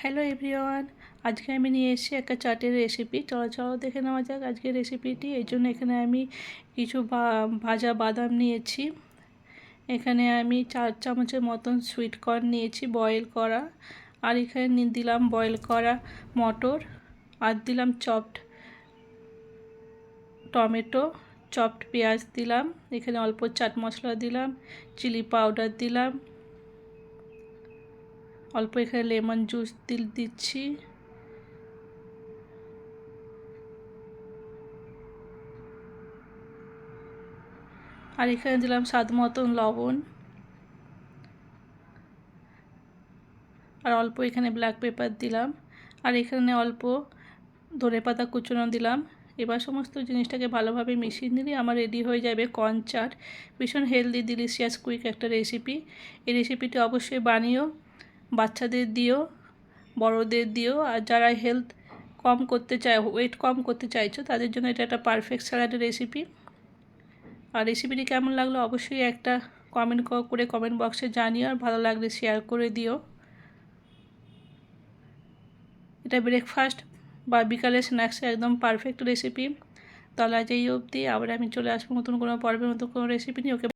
Hello everyone, আজকে আমি নিয়ে এসেছি একটা চাটের রেসিপি। চলো দেখে নেওয়া যাক আজকের রেসিপিটি। এই জন্য এখানে আমি কিছু ভাজা বাদাম নিয়েছি। এখানে আমি 4 চামচের মতন সুইট কর্ন নিয়েছি বয়েল করা। আর এখানে দিলাম বয়েল করা মটর, আর দিলাম চপড টমেটো, চপড পেঁয়াজ দিলাম। এখানে অল্প চাট মশলা দিলাম, চিলি পাউডার দিলাম, অল্প এখানে লেমন জুস দিচ্ছি, আর এখানে দিলাম স্বাদ মতন লবণ, আর অল্প এখানে ব্ল্যাক পেপার দিলাম, আর এখানে অল্প ধনেপাতা কুচনো দিলাম। এবার সমস্ত জিনিসটাকে ভালোভাবে মিশিয়ে নিলে আমার রেডি হয়ে যাবে কর্ন চাট। ভীষণ হেলদি, ডিলিশিয়াস, কুইক একটা রেসিপি। এই রেসিপিটি অবশ্যই বানিও, বাচ্চাদের দিও, বড়দের দিও। আর যারা হেলথ কম করতে চায়, ওয়েট কম করতে চাইছো, তাদের জন্য এটা একটা পারফেক্ট স্যালাডের রেসিপি। আর রেসিপিটি কেমন লাগলো অবশ্যই একটা কমেন্ট করে কমেন্ট বক্সে জানিও, আর ভালো লাগলে শেয়ার করে দিও। এটা ব্রেকফাস্ট বা বিকালের স্ন্যাক্সে একদম পারফেক্ট রেসিপি। তাহলে আজ এই অবধি, আবার আমি চলে আসবো নতুন কোনো পর্বের মতো কোনো রেসিপি নিয়ে। ওকে।